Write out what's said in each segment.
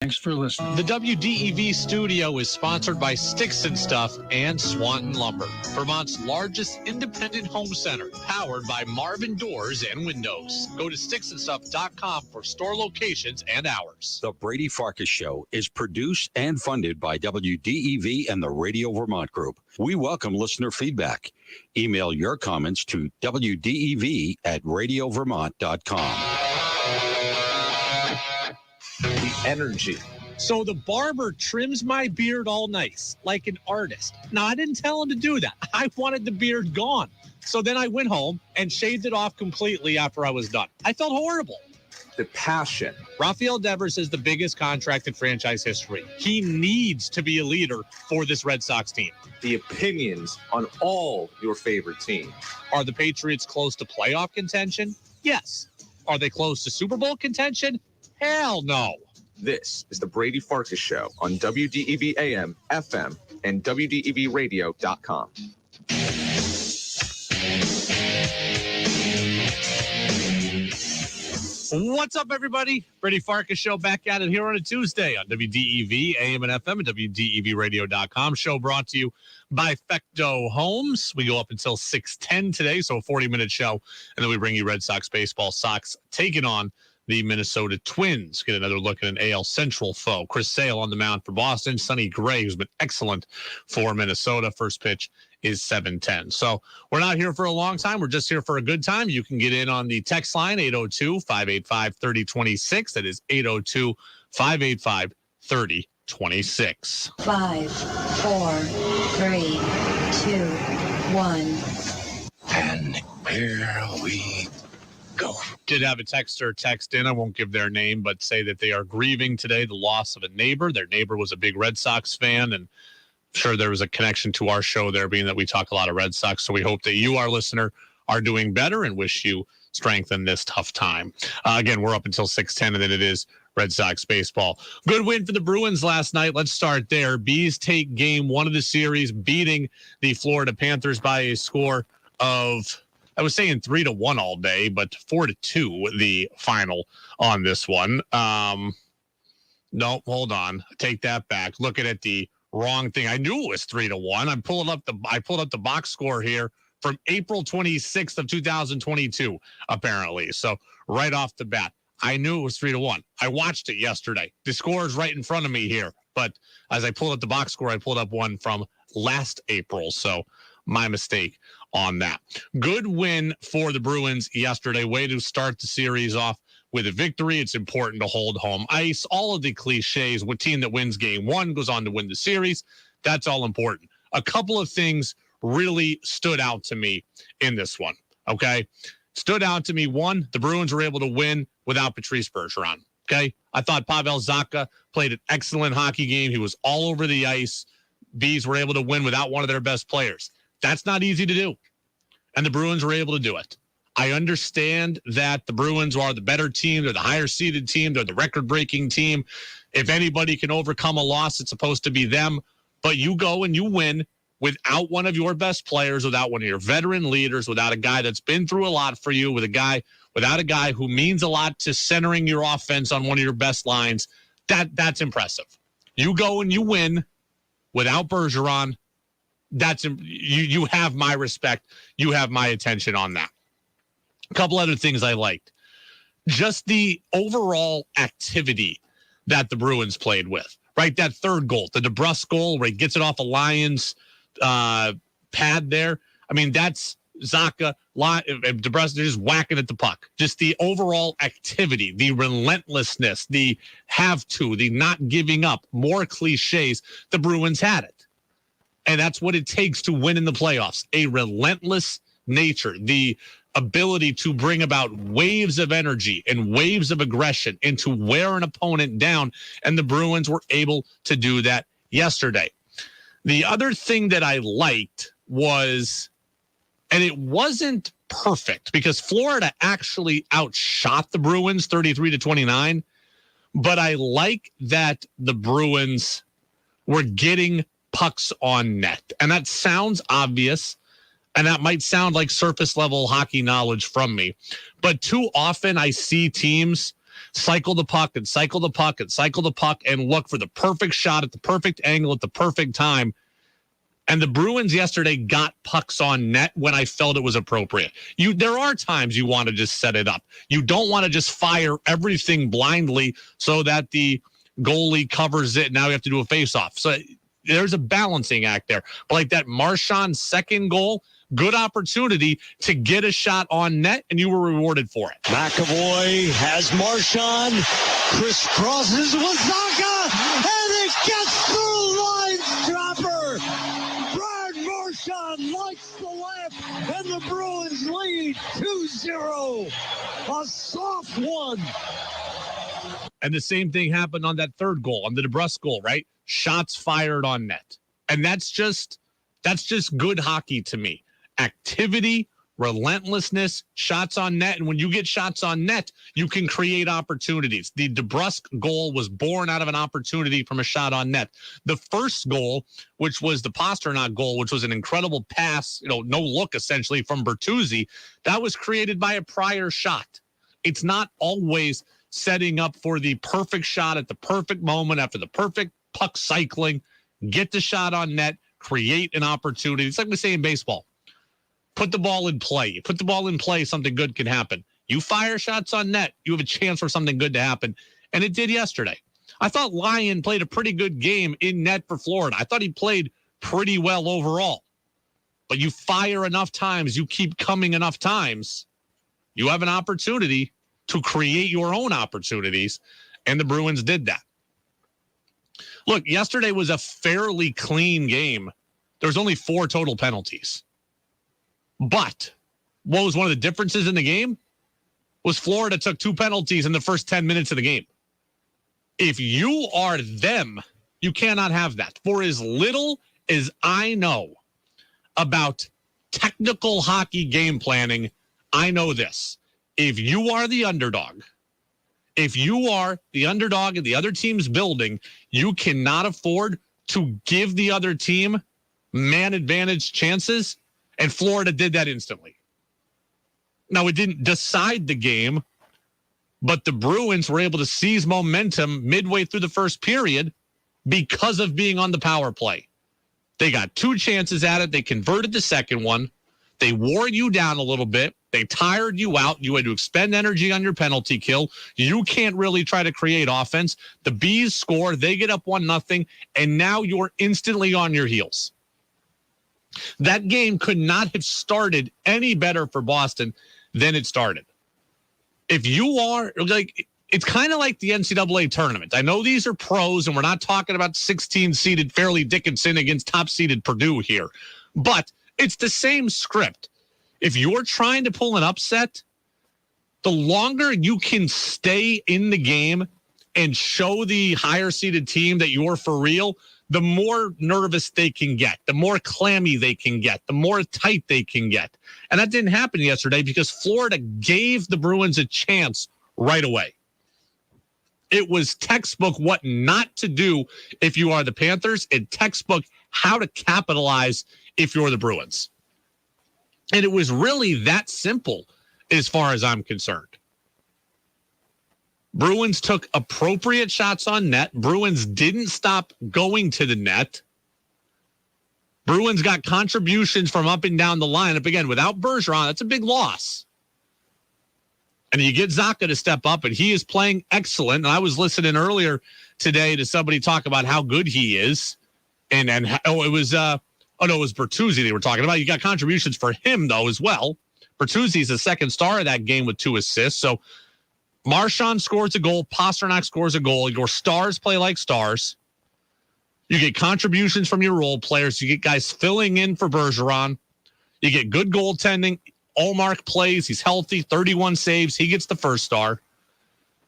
Thanks for listening. The WDEV studio is sponsored by Sticks and Stuff and Swanton Lumber, Vermont's largest independent home center, powered by Marvin Doors and Windows. Go to sticksandstuff.com for store locations and hours. The Brady Farkas Show is produced and funded by WDEV and the Radio Vermont Group. We welcome listener feedback. Email your comments to wdev@radiovermont.com. The energy. So the barber trims my beard all nice, like an artist. Now, I didn't tell him to do that. I wanted the beard gone. So then I went home and shaved it off completely after I was done. I felt horrible. The passion. Rafael Devers is the biggest contract in franchise history. He needs to be a leader for this Red Sox team. The opinions on all your favorite teams. Are the Patriots close to playoff contention? Yes. Are they close to Super Bowl contention? Hell no. This is the Brady Farkas Show on WDEV AM, FM, and WDEVradio.com. What's up, everybody? Brady Farkas Show back at it here on a Tuesday on WDEV AM and FM and WDEVradio.com. Show brought to you by Fecto Homes. We go up until 6:10 today, so a 40-minute show, and then we bring you Red Sox baseball. Sox taking on the Minnesota Twins. Get another look at an AL Central foe. Chris Sale on the mound for Boston. Sonny Gray, who's been excellent for Minnesota. First pitch is 7:10. So we're not here for a long time. We're just here for a good time. You can get in on the text line, 802-585-3026. That is 802-585-3026. 5, 4, 3, 2, 1. And here we go. Did have a texter text in, I won't give their name, but say that they are grieving today the loss of a neighbor. Their neighbor was a big Red Sox fan, and I'm sure there was a connection to our show there, being that we talk a lot of Red Sox. So we hope that you, our listener, are doing better and wish you strength in this tough time. Again, we're up until 6:10, and then it is Red Sox baseball. Good win for the Bruins last night. Let's start there. Bees take game one of the series, beating the Florida Panthers by a score of, I was saying 3-1 all day, but 4-2 the final on this one. No, hold on. Take that back. Looking at the wrong thing. I knew it was 3-1. I pulled up the box score here from April 26th of 2022, apparently. So right off the bat, I knew it was 3-1. I watched it yesterday. The score is right in front of me here. But as I pulled up the box score, I pulled up one from last April. So my mistake on that. Good win for the Bruins yesterday. Way to start the series off with a victory. It's important to hold home ice. All of the cliches. What team that wins game one goes on to win the series. That's all important. A couple of things really stood out to me in this one. Okay. Stood out to me. One, the Bruins were able to win without Patrice Bergeron. Okay. I thought Pavel Zacha played an excellent hockey game. He was all over the ice. Bees were able to win without one of their best players. That's not easy to do. And the Bruins were able to do it. I understand that the Bruins are the better team. They're the higher seeded team. They're the record-breaking team. If anybody can overcome a loss, it's supposed to be them. But you go and you win without one of your best players, without one of your veteran leaders, without a guy that's been through a lot for you, without a guy who means a lot to centering your offense on one of your best lines. That's impressive. You go and you win without Bergeron. You have my respect. You have my attention on that. A couple other things I liked. Just the overall activity that the Bruins played with, right? That third goal, the DeBrusque goal where he gets it off a Lions pad there. I mean, that's Zacha, DeBrusque, they're just whacking at the puck. Just the overall activity, the relentlessness, the the not giving up, more cliches. The Bruins had it. And that's what it takes to win in the playoffs. A relentless nature, the ability to bring about waves of energy and waves of aggression and to wear an opponent down. And the Bruins were able to do that yesterday. The other thing that I liked was, and it wasn't perfect because Florida actually outshot the Bruins 33-29, but I like that the Bruins were getting pucks on net. And that sounds obvious, and that might sound like surface level hockey knowledge from me, but too often I see teams cycle the puck and cycle the puck and cycle the puck and look for the perfect shot at the perfect angle at the perfect time. And the Bruins yesterday got pucks on net when I felt it was appropriate. There are times you want to just set it up. You don't want to just fire everything blindly so that the goalie covers it. Now you have to do a face-off. So there's a balancing act there. But like that Marchand second goal, good opportunity to get a shot on net, and you were rewarded for it. McAvoy has Marchand, crisscrosses Wazaka, and it gets through line dropper. Brad Marchand lights the lamp, and the Bruins lead 2-0. A soft one. And the same thing happened on that third goal, on the DeBrusk goal, right? Shots fired on net. And that's just good hockey to me. Activity, relentlessness, shots on net. And when you get shots on net, you can create opportunities. The DeBrusk goal was born out of an opportunity from a shot on net. The first goal, which was the Pasternak goal, which was an incredible pass, no look essentially from Bertuzzi, that was created by a prior shot. It's not always setting up for the perfect shot at the perfect moment after the perfect puck cycling, get the shot on net, create an opportunity. It's like we say in baseball. Put the ball in play. You put the ball in play, something good can happen. You fire shots on net, you have a chance for something good to happen. And it did yesterday. I thought Lyon played a pretty good game in net for Florida. I thought he played pretty well overall. But you fire enough times, you keep coming enough times, you have an opportunity to create your own opportunities, and the Bruins did that. Look, yesterday was a fairly clean game. There was only 4 total penalties. But what was one of the differences in the game was Florida took 2 penalties in the first 10 minutes of the game. If you are them, you cannot have that. For as little as I know about technical hockey game planning, I know this. If you are the underdog, and the other team's building, you cannot afford to give the other team man advantage chances. And Florida did that instantly. Now, it didn't decide the game, but the Bruins were able to seize momentum midway through the first period because of being on the power play. They got 2 chances at it. They converted the second one. They wore you down a little bit. They tired you out. You had to expend energy on your penalty kill. You can't really try to create offense. The Bees score. They get up 1-0, and now you're instantly on your heels. That game could not have started any better for Boston than it started. If you are like, it's kind of like the NCAA tournament. I know these are pros, and we're not talking about 16-seeded Fairleigh Dickinson against top-seeded Purdue here, but it's the same script. If you're trying to pull an upset, the longer you can stay in the game and show the higher-seeded team that you're for real, the more nervous they can get, the more clammy they can get, the more tight they can get. And that didn't happen yesterday because Florida gave the Bruins a chance right away. It was textbook what not to do if you are the Panthers, and textbook how to capitalize if you're the Bruins. And it was really that simple as far as I'm concerned. Bruins took appropriate shots on net. Bruins didn't stop going to the net. Bruins got contributions from up and down the lineup. Again, without Bergeron, that's a big loss. And you get Zacha to step up, and he is playing excellent. And I was listening earlier today to somebody talk about how good he is. It was Bertuzzi they were talking about. You got contributions for him, though, as well. Bertuzzi's the second star of that game with 2 assists. So Marchand scores a goal. Pasternak scores a goal. Your stars play like stars. You get contributions from your role players. You get guys filling in for Bergeron. You get good goaltending. Allmark plays. He's healthy. 31 saves. He gets the first star.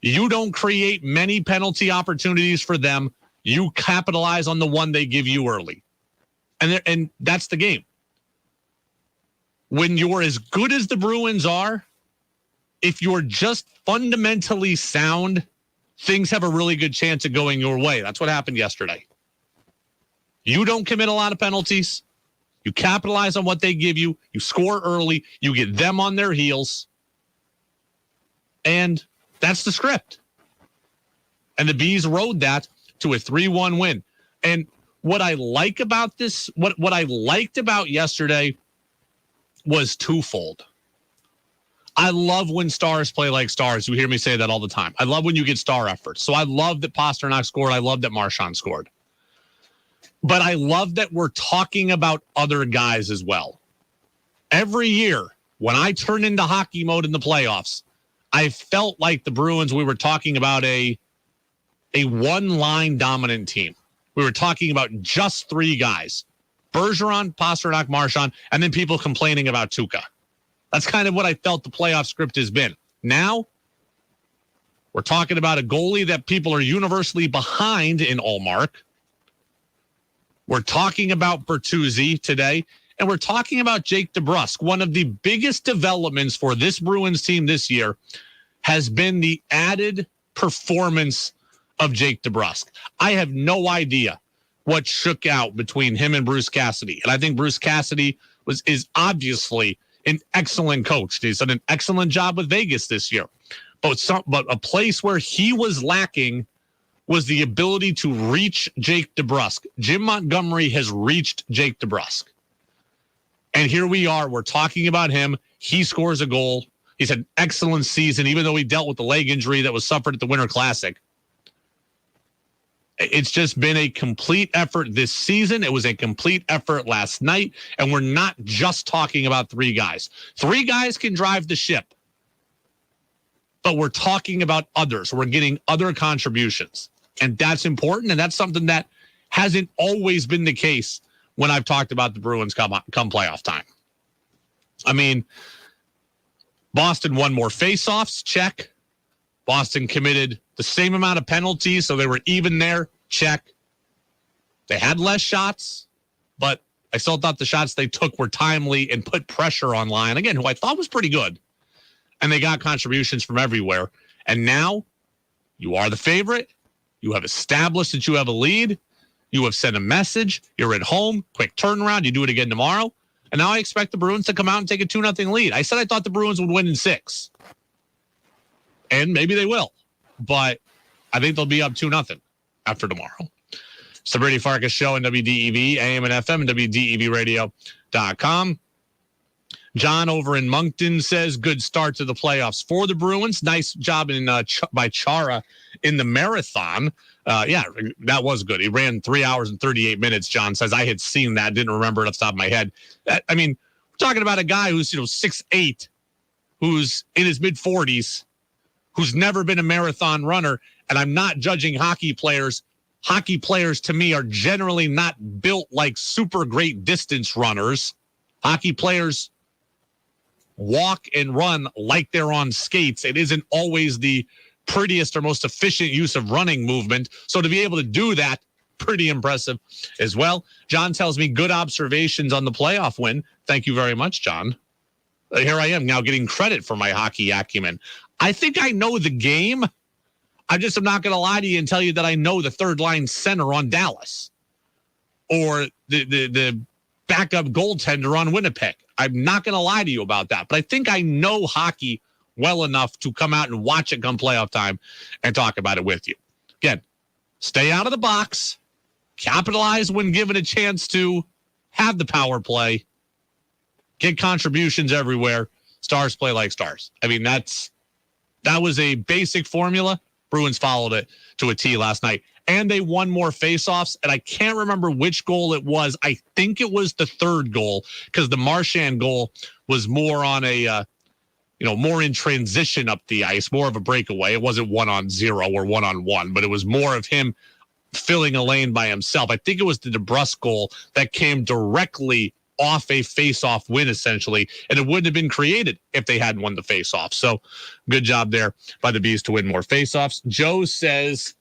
You don't create many penalty opportunities for them. You capitalize on the one they give you early. And that's the game. When you're as good as the Bruins are, if you're just fundamentally sound, things have a really good chance of going your way. That's what happened yesterday. You don't commit a lot of penalties. You capitalize on what they give you. You score early. You get them on their heels. And that's the script. And the Bees rode that to a 3-1 win. And what I like about this, what I liked about yesterday was twofold. I love when stars play like stars. You hear me say that all the time. I love when you get star efforts. So I love that Pasternak scored. I love that Marchand scored. But I love that we're talking about other guys as well. Every year, when I turn into hockey mode in the playoffs, I felt like the Bruins, we were talking about a one-line dominant team. We were talking about just three guys. Bergeron, Pasternak, Marchand, and then people complaining about Tuukka. That's kind of what I felt the playoff script has been. Now, we're talking about a goalie that people are universally behind in Ullmark. We're talking about Bertuzzi today, and we're talking about Jake DeBrusk. One of the biggest developments for this Bruins team this year has been the added performance of Jake DeBrusk. I have no idea what shook out between him and Bruce Cassidy. And I think Bruce Cassidy is obviously an excellent coach. He's done an excellent job with Vegas this year. But a place where he was lacking was the ability to reach Jake DeBrusk. Jim Montgomery has reached Jake DeBrusk. And here we are. We're talking about him. He scores a goal. He's had an excellent season, even though he dealt with the leg injury that was suffered at the Winter Classic. It's just been a complete effort this season. It was a complete effort last night. And we're not just talking about three guys. Three guys can drive the ship. But we're talking about others. We're getting other contributions. And that's important. And that's something that hasn't always been the case when I've talked about the Bruins come playoff time. I mean, Boston won more faceoffs, check. Boston committed the same amount of penalties, so they were even there, check. They had less shots, but I still thought the shots they took were timely and put pressure on Lyon, again, who I thought was pretty good. And they got contributions from everywhere. And now you are the favorite. You have established that you have a lead. You have sent a message. You're at home. Quick turnaround. You do it again tomorrow. And now I expect the Bruins to come out and take a 2-0 lead. I said I thought the Bruins would win in 6. And maybe they will. But I think they'll be up 2-0 after tomorrow. It's the Brady Farkas Show on WDEV, AM and FM, and WDEVradio.com. John over in Moncton says, good start to the playoffs for the Bruins. Nice job by Chara in the marathon. Yeah, that was good. He ran 3 hours and 38 minutes, John says. I had seen that, didn't remember it off the top of my head. I mean, we're talking about a guy who's 6'8", who's in his mid-40s, who's never been a marathon runner, and I'm not judging hockey players. Hockey players, to me, are generally not built like super great distance runners. Hockey players walk and run like they're on skates. It isn't always the prettiest or most efficient use of running movement. So to be able to do that, pretty impressive as well. John tells me good observations on the playoff win. Thank you very much, John. Here I am now getting credit for my hockey acumen. I think I know the game. I'm not going to lie to you and tell you that I know the third line center on Dallas or the backup goaltender on Winnipeg. I'm not going to lie to you about that, but I think I know hockey well enough to come out and watch it come playoff time and talk about it with you. Again, stay out of the box, capitalize when given a chance to have the power play, get contributions everywhere. Stars play like stars. I mean, that was a basic formula. Bruins followed it to a T last night. And they won more faceoffs, and I can't remember which goal it was. I think it was the third goal, because the Marchand goal was more on a, more in transition up the ice, more of a breakaway. It wasn't 1-on-0 or 1-on-1, but it was more of him filling a lane by himself. I think it was the DeBrusk goal that came directly off a face-off win, essentially, and it wouldn't have been created if they hadn't won the face-off. So good job there by the Bees to win more face-offs. Joe says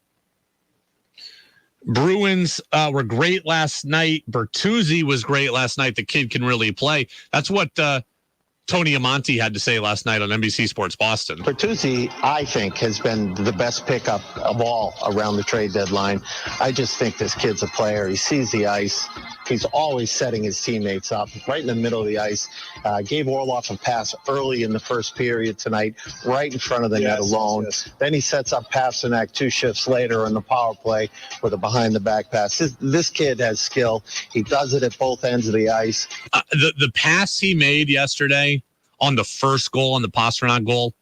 Bruins were great last night. Bertuzzi was great last night. The kid can really play. That's what Tony Amonte had to say last night on NBC Sports Boston. Bertuzzi, I think, has been the best pickup of all around the trade deadline. I just think this kid's a player. He sees the ice. He's always setting his teammates up right in the middle of the ice. Gave Orloff a pass early in the first period tonight, right in front of the net alone. Then he sets up Pasternak 2 shifts later on the power play with a behind-the-back pass. This kid has skill. He does it at both ends of the ice. The pass he made yesterday on the first goal, on the Pasternak goal,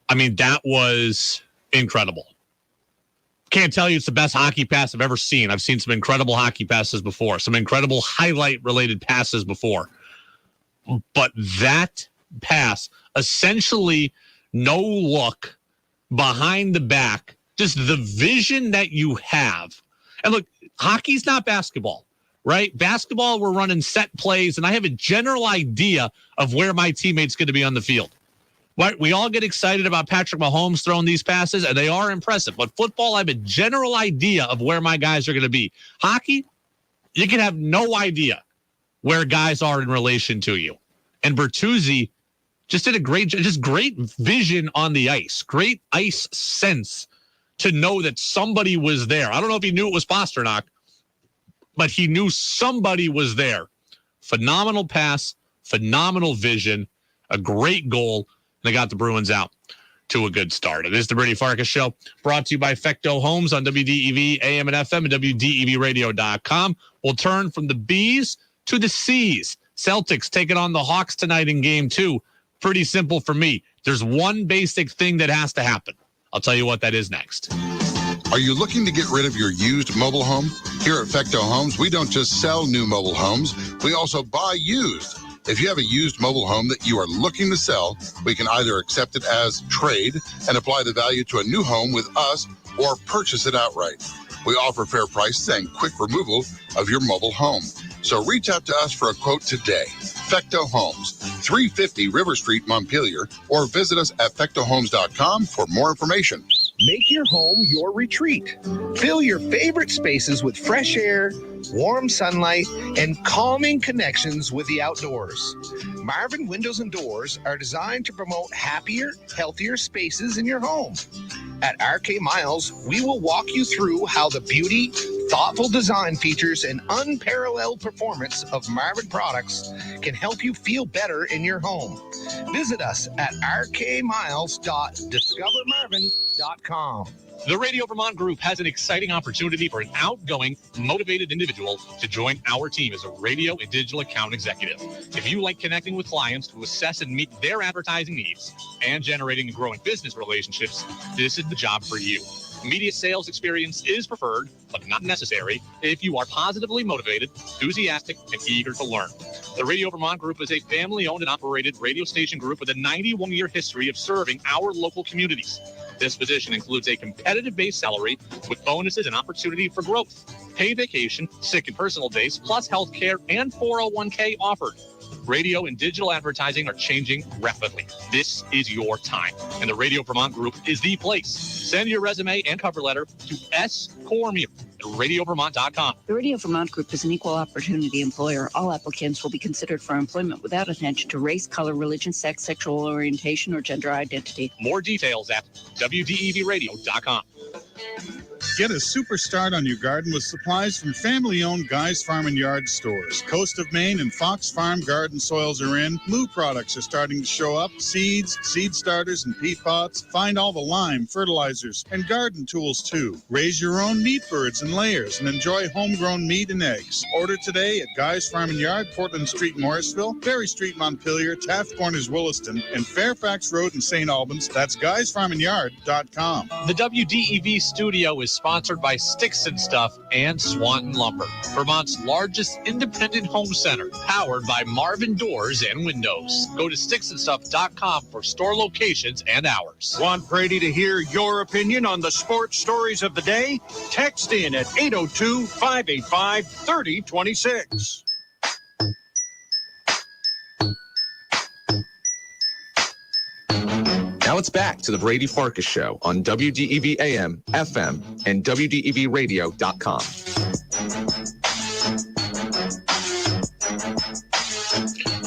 I mean, that was incredible. Can't tell you it's the best hockey pass I've ever seen. I've seen some incredible hockey passes before, some incredible highlight-related passes before. But that pass, essentially no look, behind the back, just the vision that you have. And look, hockey's not basketball, right? Basketball, we're running set plays, and I have a general idea of where my teammate's going to be on the field. Right? We all get excited about Patrick Mahomes throwing these passes, and they are impressive. But football, I have a general idea of where my guys are going to be. Hockey, you can have no idea where guys are in relation to you. And Bertuzzi just did a great vision on the ice, great ice sense to know that somebody was there. I don't know if he knew it was Pasternak, but he knew somebody was there. Phenomenal pass, phenomenal vision, a great goal. They got the Bruins out to a good start. It is the Brady Farkas Show, brought to you by Fecto Homes on WDEV, AM and FM, and WDEVradio.com. We'll turn from the B's to the C's. Celtics taking on the Hawks tonight in Game 2. Pretty simple for me. There's one basic thing that has to happen. I'll tell you what that is next. Are you looking to get rid of your used mobile home? Here at Fecto Homes, we don't just sell new mobile homes, we also buy used. If you have a used mobile home that you are looking to sell, we can either accept it as trade and apply the value to a new home with us or purchase it outright. We offer fair prices and quick removal of your mobile home. So reach out to us for a quote today. Fecto Homes, 350 River Street, Montpelier, or visit us at fectohomes.com for more information. Make your home your retreat. Fill your favorite spaces with fresh air, warm sunlight, and calming connections with the outdoors. Marvin Windows and Doors are designed to promote happier, healthier spaces in your home. At RK Miles, we will walk you through how the beauty, thoughtful design features, and unparalleled performance of Marvin products can help you feel better in your home. Visit us at rkmiles.discovermarvin.com. The Radio Vermont Group has an exciting opportunity for an outgoing, motivated individual to join our team as a radio and digital account executive. If you like connecting with clients to assess and meet their advertising needs and generating and growing business relationships, this is the job for you. Media sales experience is preferred, but not necessary, if you are positively motivated, enthusiastic, and eager to learn. The Radio Vermont Group is a family-owned and operated radio station group with a 91-year history of serving our local communities. This position includes a competitive base salary with bonuses and opportunity for growth, paid vacation, sick and personal days, plus health care and 401k offered. Radio and digital advertising are changing rapidly. This is your time, and the Radio Vermont Group is the place. Send your resume and cover letter to scormier at radiovermont.com. The Radio Vermont Group is an equal opportunity employer. All applicants will be considered for employment without attention to race, color, religion, sex, sexual orientation, or gender identity. More details at wdevradio.com. Get a super start on your garden with supplies from family-owned Guy's Farm and Yard stores. Coast of Maine and Fox Farm garden soils are in. New products are starting to show up. Seeds, seed starters, and peat pots. Find all the lime, fertilizers, and garden tools, too. Raise your own meat birds and layers and enjoy homegrown meat and eggs. Order today at Guy's Farm and Yard, Portland Street, Morrisville, Berry Street, Montpelier, Taft Corners, Williston, and Fairfax Road in St. Albans. That's guysfarmandYard.com. The WDEV studio is sponsored by Sticks and Stuff and Swanton Lumber, Vermont's largest independent home center, powered by Marvin Doors and Windows. Go to sticksandstuff.com for store locations and hours. Want Brady to hear your opinion on the sports stories of the day? Text in at 802-585-3026. Now it's back to the Brady Farkas Show on WDEV AM, FM, and WDEVradio.com.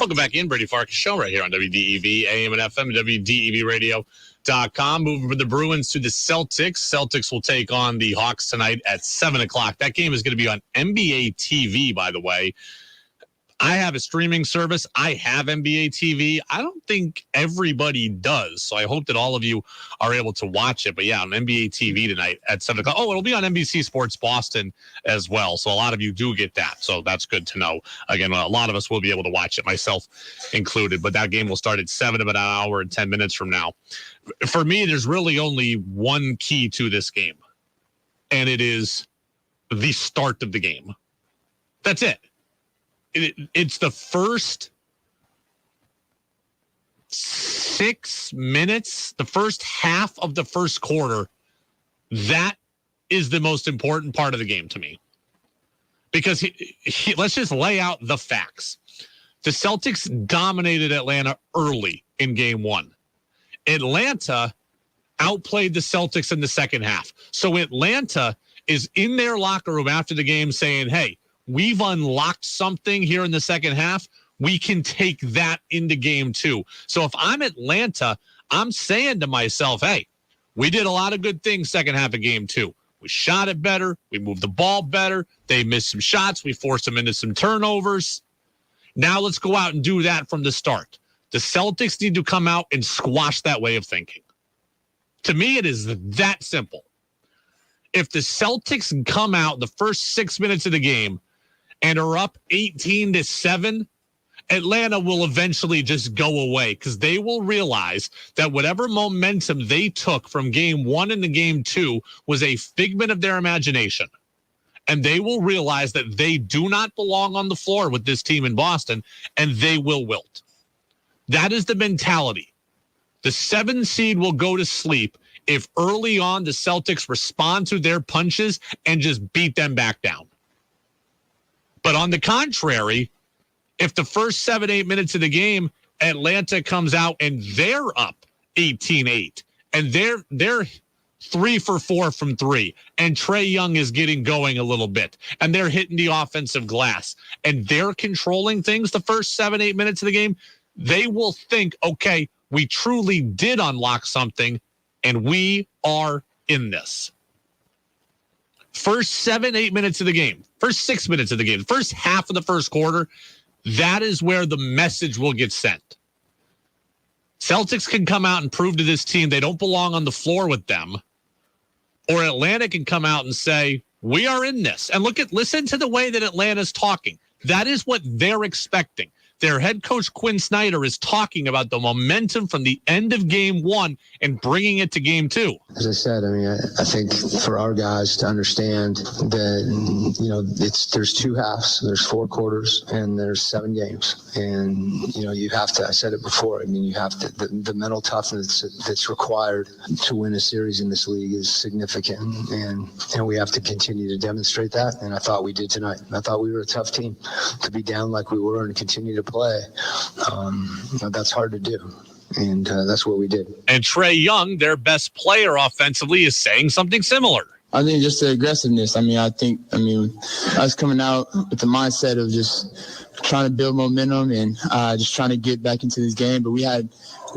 Welcome back in, Brady Farkas Show right here on WDEV, AM and FM, WDEVradio.com. Moving from the Bruins to the Celtics. Celtics will take on the Hawks tonight at 7 o'clock. That game is going to be on NBA TV, by the way. I have a streaming service. I have NBA TV. I don't think everybody does, so I hope that all of you are able to watch it. But yeah, on NBA TV tonight at 7 o'clock. Oh, it'll be on NBC Sports Boston as well, so a lot of you do get that, so that's good to know. Again, a lot of us will be able to watch it, myself included, but that game will start at 7, about an hour and 10 minutes from now. For me, there's really only one key to this game, and it is the start of the game. That's it. It's the first 6 minutes, the first half of the first quarter. That is the most important part of the game to me. Because let's just lay out the facts. The Celtics dominated Atlanta early in game one. Atlanta outplayed the Celtics in the second half. So Atlanta is in their locker room after the game saying, hey, we've unlocked something here in the second half. We can take that into game two. So if I'm Atlanta, I'm saying to myself, hey, we did a lot of good things second half of game two. We shot it better. We moved the ball better. They missed some shots. We forced them into some turnovers. Now let's go out and do that from the start. The Celtics need to come out and squash that way of thinking. To me, it is that simple. If the Celtics come out the first 6 minutes of the game and are up 18-7, Atlanta will eventually just go away because they will realize that whatever momentum they took from game one into game two was a figment of their imagination. And they will realize that they do not belong on the floor with this team in Boston, and they will wilt. That is the mentality. The 7 seed will go to sleep if early on the Celtics respond to their punches and just beat them back down. But on the contrary, if the first 7-8 minutes of the game, Atlanta comes out and they're up 18-8, and they're 3 for 4 from 3, and Trae Young is getting going a little bit, and they're hitting the offensive glass, and they're controlling things the first 7-8 minutes of the game, they will think, okay, we truly did unlock something, and we are in this. First 7-8 minutes of the game, first 6 minutes of the game, first half of the first quarter, that is where the message will get sent. Celtics can come out and prove to this team they don't belong on the floor with them, or Atlanta can come out and say, we are in this. And listen to the way that Atlanta's talking. That is what they're expecting. Their head coach, Quinn Snyder, is talking about the momentum from the end of game one and bringing it to game two. As I said, I mean, I think for our guys to understand that, you know, there's 2 halves, there's 4 quarters, and there's 7 games. And, you know, you have to, I said it before, I mean, you have to, the mental toughness that's required to win a series in this league is significant. And we have to continue to demonstrate that. And I thought we did tonight. I thought we were a tough team to be down like we were and continue to play. You know, that's hard to do. And that's what we did. And Trae Young, their best player offensively, is saying something similar. I think just the aggressiveness. I mean, us coming out with the mindset of just trying to build momentum and just trying to get back into this game. But we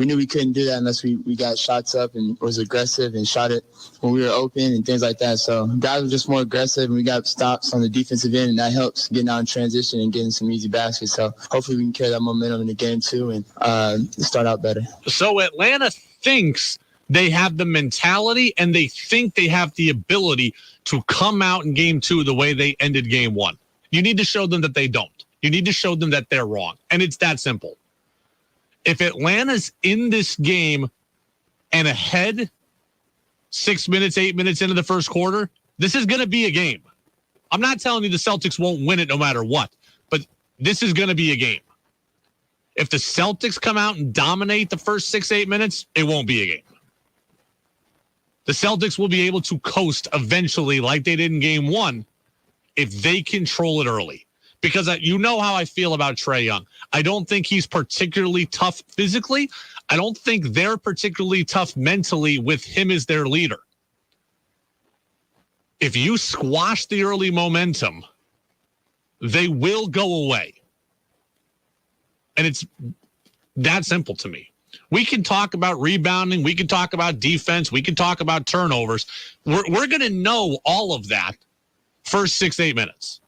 knew we couldn't do that unless we got shots up and was aggressive and shot it when we were open and things like that. So guys were just more aggressive, and we got stops on the defensive end, and that helps getting out in transition and getting some easy baskets. So hopefully we can carry that momentum in the game too and start out better. So Atlanta thinks they have the mentality and they think they have the ability to come out in game two the way they ended game one. You need to show them that they don't. You need to show them that they're wrong. And it's that simple. If Atlanta's in this game and ahead 6 minutes, 8 minutes into the first quarter, this is going to be a game. I'm not telling you the Celtics won't win it no matter what, but this is going to be a game. If the Celtics come out and dominate the first 6-8 minutes, it won't be a game. The Celtics will be able to coast eventually like they did in game one if they control it early. Because you know how I feel about Trae Young. I don't think he's particularly tough physically. I don't think they're particularly tough mentally with him as their leader. If you squash the early momentum, they will go away. And it's that simple to me. We can talk about rebounding. We can talk about defense. We can talk about turnovers. We're going to know all of that first 6-8 minutes.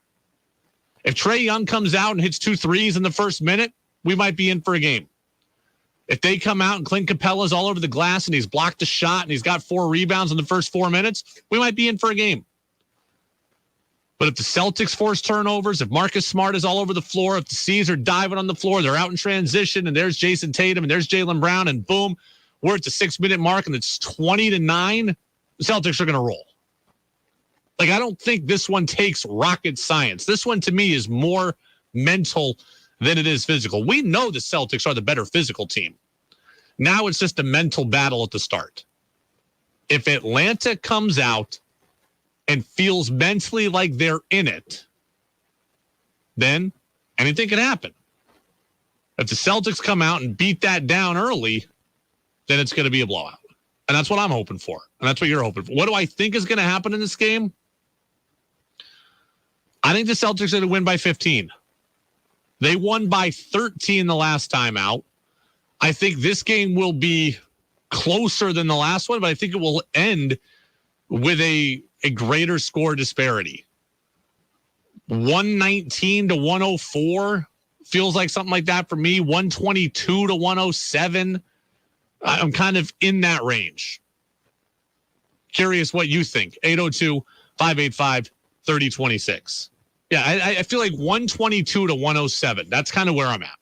If Trae Young comes out and hits 2 threes in the first minute, we might be in for a game. If they come out and Clint Capella's all over the glass and he's blocked a shot and he's got 4 rebounds in the first 4 minutes, we might be in for a game. But if the Celtics force turnovers, if Marcus Smart is all over the floor, if the C's are diving on the floor, they're out in transition, and there's Jason Tatum and there's Jaylen Brown, and boom, we're at the 6-minute mark and it's 20-9, the Celtics are going to roll. Like, I don't think this one takes rocket science. This one, to me, is more mental than it is physical. We know the Celtics are the better physical team. Now it's just a mental battle at the start. If Atlanta comes out and feels mentally like they're in it, then anything can happen. If the Celtics come out and beat that down early, then it's going to be a blowout. And that's what I'm hoping for. And that's what you're hoping for. What do I think is going to happen in this game? I think the Celtics are going to win by 15. They won by 13 the last time out. I think this game will be closer than the last one, but I think it will end with a greater score disparity. 119-104 feels like something like that for me. 122-107. I'm kind of in that range. Curious what you think. 802-585-3026. Yeah, I feel like 122-107. That's kind of where I'm at.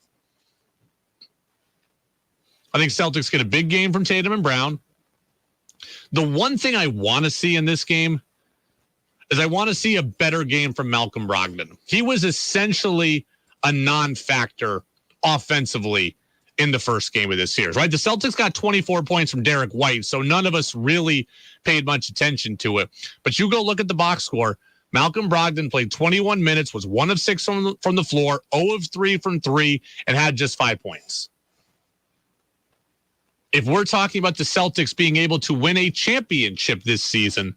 I think Celtics get a big game from Tatum and Brown. The one thing I want to see in this game is I want to see a better game from Malcolm Brogdon. He was essentially a non-factor offensively in the first game of this series, right? The Celtics got 24 points from Derek White, so none of us really paid much attention to it. But you go look at the box score. Malcolm Brogdon played 21 minutes, was 1 of 6 from the floor, 0 of 3 from 3, and had just 5 points. If we're talking about the Celtics being able to win a championship this season,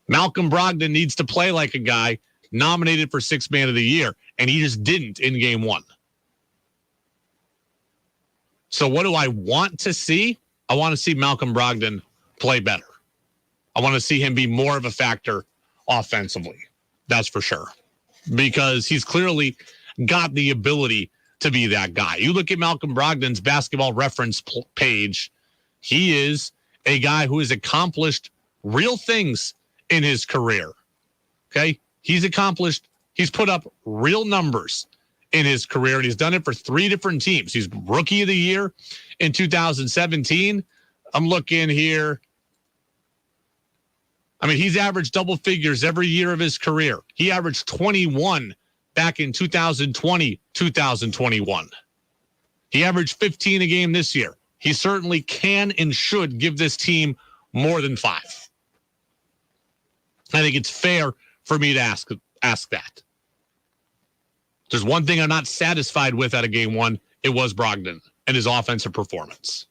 Malcolm Brogdon needs to play like a guy nominated for 6th Man of the Year, and he just didn't in game 1. So what do I want to see? I want to see Malcolm Brogdon play better. I want to see him be more of a factor offensively. That's for sure. Because he's clearly got the ability to be that guy. You look at Malcolm Brogdon's basketball reference page, he is a guy who has accomplished real things in his career. Okay? He's put up real numbers in his career, and he's done it for 3 different teams. He's Rookie of the Year in 2017. I'm looking here. I mean, he's averaged double figures every year of his career. He averaged 21 back in 2020, 2021. He averaged 15 a game this year. He certainly can and should give this team more than 5. I think it's fair for me to ask that. There's one thing I'm not satisfied with out of game 1. It was Brogdon and his offensive performance.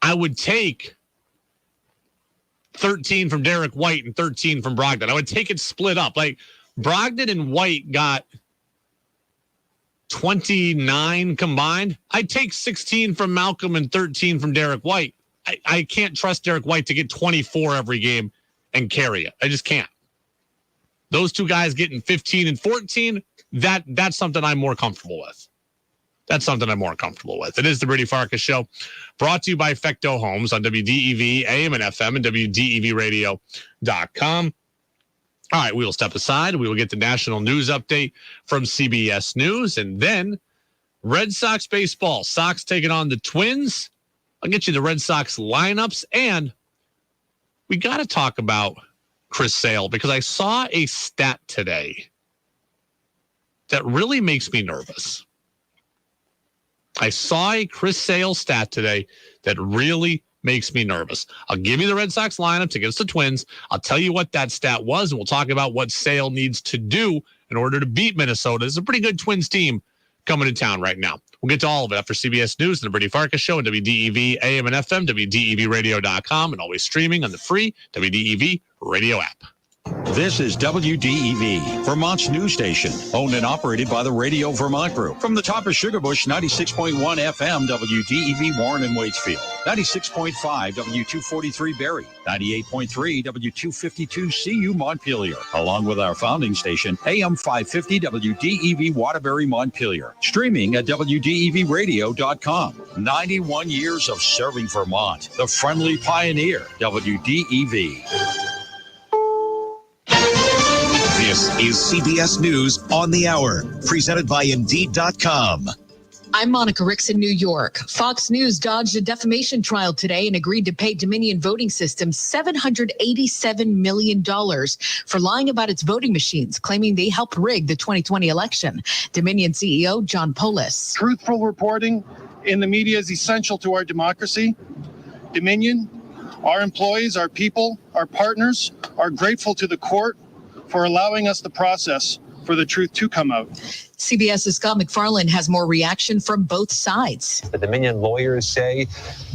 I would take 13 from Derek White and 13 from Brogdon. I would take it split up. Like, Brogdon and White got 29 combined. I'd take 16 from Malcolm and 13 from Derek White. I can't trust Derek White to get 24 every game and carry it. I just can't. Those two guys getting 15 and 14, that's something I'm more comfortable with. That's something I'm more comfortable with. It is the Brady Farkas Show, brought to you by Fecto Homes on WDEV, AM and FM, and WDEVradio.com. All right, we will step aside. We will get the national news update from CBS News, and then Red Sox baseball. Sox taking on the Twins. I'll get you the Red Sox lineups, and we got to talk about Chris Sale, because I saw a stat today that really makes me nervous. I saw a Chris Sale stat today that really makes me nervous. I'll give you the Red Sox lineups against the Twins. I'll tell you what that stat was, and we'll talk about what Sale needs to do in order to beat Minnesota. It's a pretty good Twins team coming to town right now. We'll get to all of it after CBS News and the Brady Farkas Show on WDEV, AM and FM, WDEVradio.com, and always streaming on the free WDEV radio app. This is WDEV, Vermont's news station, owned and operated by the Radio Vermont Group. From the top of Sugarbush, 96.1 FM, WDEV Warren and Waitsfield, 96.5 W243 Barrie, 98.3 W252 CU Montpelier, along with our founding station, AM 550 WDEV Waterbury Montpelier, streaming at WDEVradio.com. 91 years of serving Vermont, the friendly pioneer, WDEV. This is CBS News on the Hour, presented by Indeed.com. I'm Monica Ricks in New York. Fox News dodged a defamation trial today and agreed to pay Dominion Voting Systems $787 million for lying about its voting machines, claiming they helped rig the 2020 election. Dominion CEO John Polis. Truthful reporting in the media is essential to our democracy. Dominion, our employees, our people, our partners are grateful to the court for allowing us the process for the truth to come out. CBS's Scott McFarland has more reaction from both sides. The Dominion lawyers say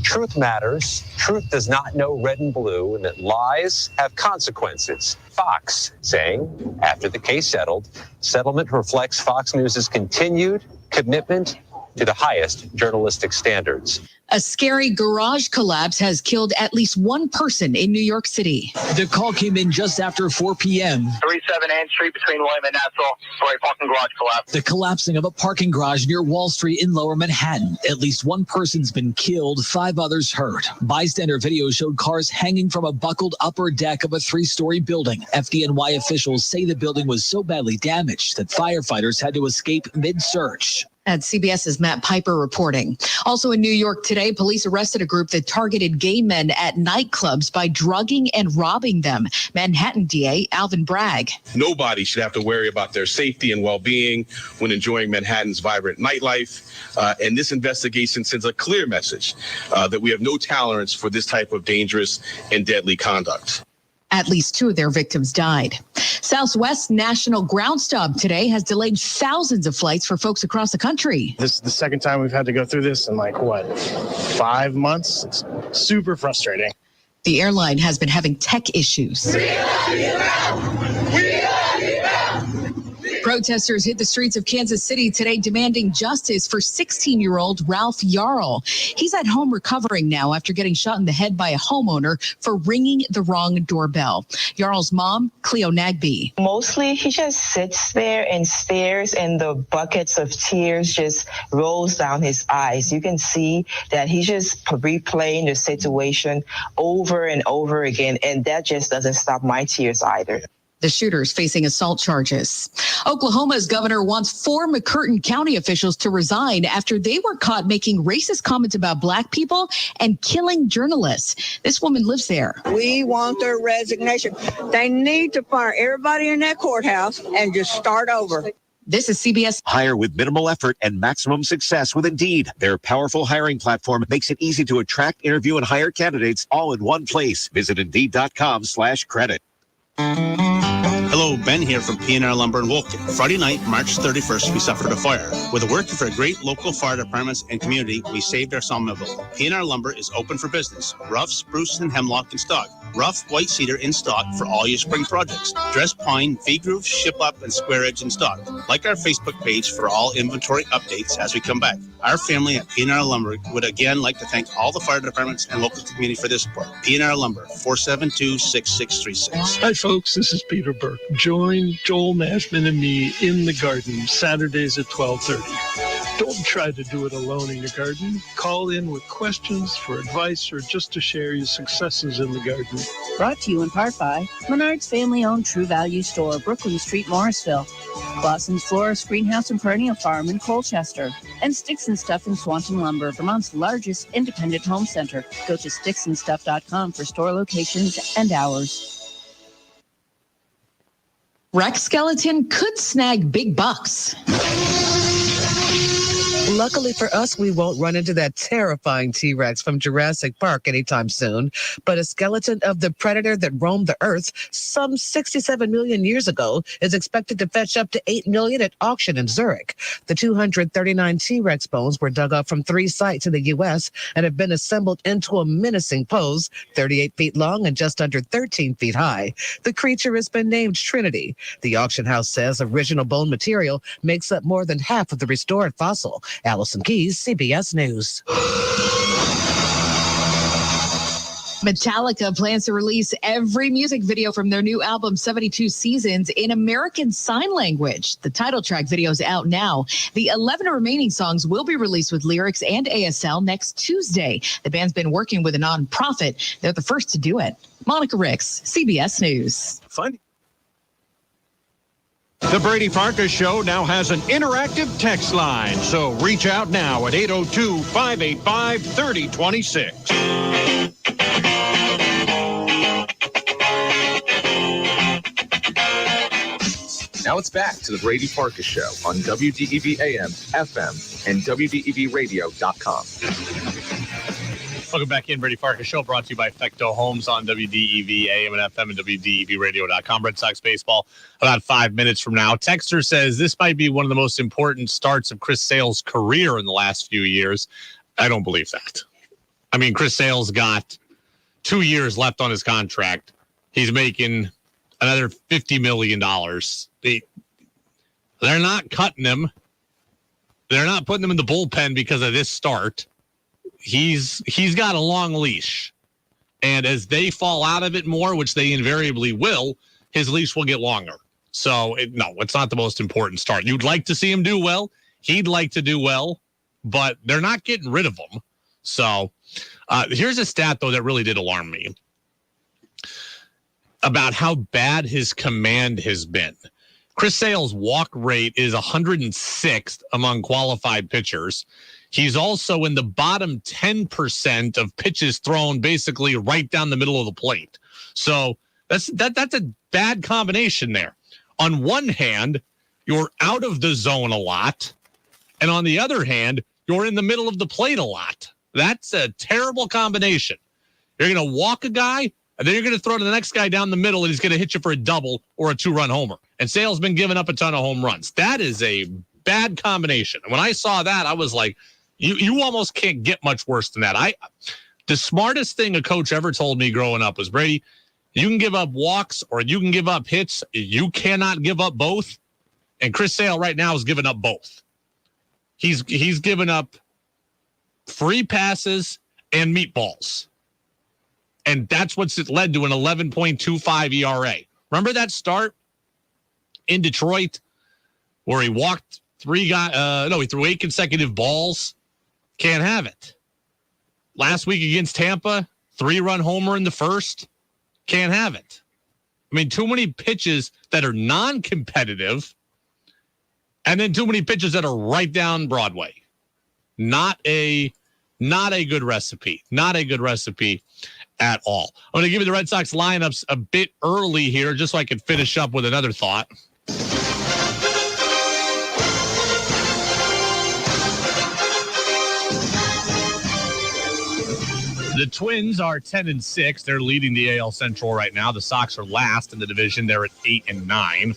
truth matters, truth does not know red and blue, and that lies have consequences. Fox saying, after the case settled, settlement reflects Fox News' continued commitment to the highest journalistic standards. A scary garage collapse has killed at least one person in New York City. The call came in just after 4 p.m. 37 Ann Street between William and Nassau for a parking garage collapse. The collapsing of a parking garage near Wall Street in Lower Manhattan. At least one person's been killed, 5 others hurt. Bystander video showed cars hanging from a buckled upper deck of a 3-story building. FDNY officials say the building was so badly damaged that firefighters had to escape mid-search. At CBS's Matt Piper reporting. Also in New York today, police arrested a group that targeted gay men at nightclubs by drugging and robbing them. Manhattan DA Alvin Bragg. Nobody should have to worry about their safety and well-being when enjoying Manhattan's vibrant nightlife. And this investigation sends a clear message that we have no tolerance for this type of dangerous and deadly conduct. At least 2 of their victims died. Southwest National Ground Stop today has delayed thousands of flights for folks across the country. This is the second time we've had to go through this in 5 months. It's super frustrating. The airline has been having tech issues. Protesters hit the streets of Kansas City today demanding justice for 16-year-old Ralph Yarl. He's at home recovering now after getting shot in the head by a homeowner for ringing the wrong doorbell. Yarl's mom, Cleo Nagby. Mostly he just sits there and stares, and the buckets of tears just rolls down his eyes. You can see that he's just replaying the situation over and over again, and that just doesn't stop my tears either. The shooter's facing assault charges. Oklahoma's governor wants 4 McCurtain County officials to resign after they were caught making racist comments about black people and killing journalists. This woman lives there. We want their resignation. They need to fire everybody in that courthouse and just start over. This is CBS. Hire with minimal effort and maximum success with Indeed. Their powerful hiring platform makes it easy to attract, interview, and hire candidates all in one place. Visit Indeed.com/credit. Hello, Ben here from P&R Lumber in Woken. Friday night, March 31st, we suffered a fire. With working for great local fire departments and community, we saved our sawmill building. P&R Lumber is open for business. Rough, spruce, and hemlock in stock. Rough, white cedar in stock for all your spring projects. Dressed pine, V-groove, ship-up, and square edge in stock. Like our Facebook page for all inventory updates as we come back. Our family at P&R Lumber would again like to thank all the fire departments and local community for their support. P&R Lumber, 472-6636. Hi, folks. This is Peter Burke. Join Joel Mashman and me in the garden Saturdays at 12:30. Don't try to do it alone in your garden. Call in with questions for advice or just to share your successes in the garden. Brought to you in part by Menard's family-owned True Value Store, Brooklyn Street, Morrisville. Blossom's Florist Greenhouse and Perennial Farm in Colchester. And Sticks and Stuff in Swanton Lumber, Vermont's largest independent home center. Go to sticksandstuff.com for store locations and hours. Rex Skeleton could snag big bucks. Luckily for us, we won't run into that terrifying T-Rex from Jurassic Park anytime soon. But a skeleton of the predator that roamed the Earth some 67 million years ago is expected to fetch up to $8 million at auction in Zurich. The 239 T-Rex bones were dug up from 3 sites in the U.S. and have been assembled into a menacing pose, 38 feet long and just under 13 feet high. The creature has been named Trinity. The auction house says original bone material makes up more than half of the restored fossil. Allison Keys, CBS News. Metallica plans to release every music video from their new album 72 Seasons in American Sign Language. The title track video is out now. The 11 remaining songs will be released with lyrics and ASL next Tuesday. The band's been working with a nonprofit. They're the first to do it. Monica Ricks, CBS News. Fun. The Brady Farkas Show now has an interactive text line, so reach out now at 802-585-3026. Now it's back to the Brady Farkas Show on WDEV AM, FM, and WDEVradio.com. Welcome back in, Brady Farkas Show, brought to you by Fecto Homes on WDEV AM and FM and WDEVradio.com. Red Sox baseball about 5 minutes from now. Texter says this might be one of the most important starts of Chris Sale's career in the last few years. I don't believe that. I mean, Chris Sale's got 2 years left on his contract. He's making another $50 million. They're not cutting him. They're not putting him in the bullpen because of this start. He's got a long leash. And as they fall out of it more, which they invariably will, his leash will get longer. So, no, it's not the most important start. You'd like to see him do well. He'd like to do well, but they're not getting rid of him. So, here's a stat, though, that really did alarm me about how bad his command has been. Chris Sale's walk rate is 106th among qualified pitchers. He's also in the bottom 10% of pitches thrown basically right down the middle of the plate. So that's a bad combination there. On one hand, you're out of the zone a lot. And on the other hand, you're in the middle of the plate a lot. That's a terrible combination. You're going to walk a guy, and then you're going to throw to the next guy down the middle, and he's going to hit you for a double or a 2-run homer. And Sale's been giving up a ton of home runs. That is a bad combination. And when I saw that, I was like, you almost can't get much worse than that. The smartest thing a coach ever told me growing up was, Brady, you can give up walks or you can give up hits. You cannot give up both. And Chris Sale right now is giving up both. He's given up free passes and meatballs. And that's what's led to an 11.25 ERA. Remember that start in Detroit where he walked he threw 8 consecutive balls? Can't have it. Last week against Tampa, 3-run homer in the first. Can't have it. I mean, too many pitches that are non-competitive and then too many pitches that are right down Broadway. Not a good recipe. Not a good recipe at all. I'm going to give you the Red Sox lineups a bit early here just so I can finish up with another thought. The Twins are 10-6. They're leading the AL Central right now. The Sox are last in the division. They're at 8-9.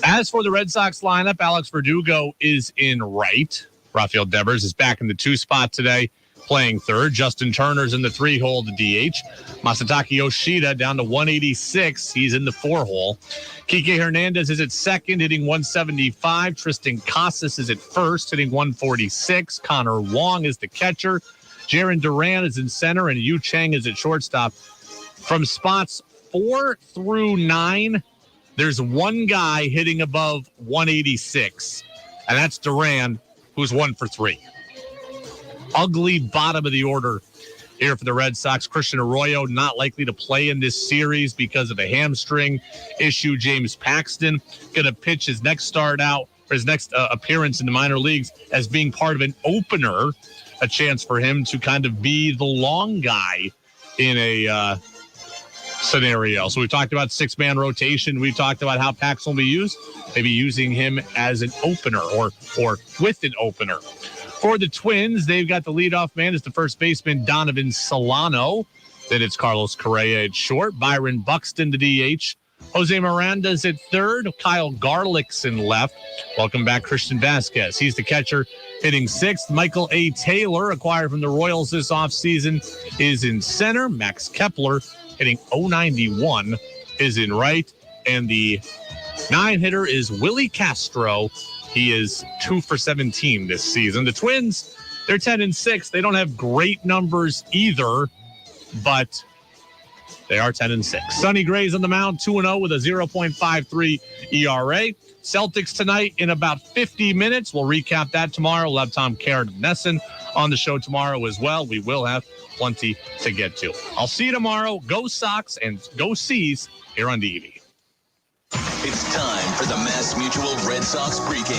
As for the Red Sox lineup, Alex Verdugo is in right. Rafael Devers is back in the 2 spot today, playing third. Justin Turner's in the 3-hole, the DH. Masataka Yoshida down to 186. He's in the 4-hole. Kike Hernandez is at second, hitting 175. Tristan Casas is at first, hitting 146. Connor Wong is the catcher. Jarren Duran is in center, and Yu Chang is at shortstop. From spots 4 through 9, there's one guy hitting above 186, and that's Duran, who's 1 for 3. Ugly bottom of the order here for the Red Sox. Christian Arroyo not likely to play in this series because of a hamstring issue. James Paxton going to pitch his next start out, or his next appearance in the minor leagues as being part of an opener. A chance for him to kind of be the long guy in a scenario. So we've talked about 6-man rotation. We've talked about how Pax will be used. Maybe using him as an opener or with an opener. For the Twins, they've got the leadoff man as the first baseman, Donovan Solano. Then it's Carlos Correa at short, Byron Buxton to DH. Jose Miranda's at third, Kyle Garlick's in left. Welcome back, Christian Vasquez. He's the catcher, hitting sixth. Michael A. Taylor, acquired from the Royals this offseason, is in center. Max Kepler, hitting .091, is in right. And the 9-hitter is Willie Castro. He is 2 for 17 this season. The Twins, they're 10-6. They don't have great numbers either, but they are 10-6. Sonny Gray's on the mound, 2-0 with a 0.53 ERA. Celtics tonight in about 50 minutes. We'll recap that tomorrow. We'll have Tom Karen-Nesson on the show tomorrow as well. We will have plenty to get to. I'll see you tomorrow. Go Sox and go C's here on DEV. It's time for the Mass Mutual Red Sox pregame.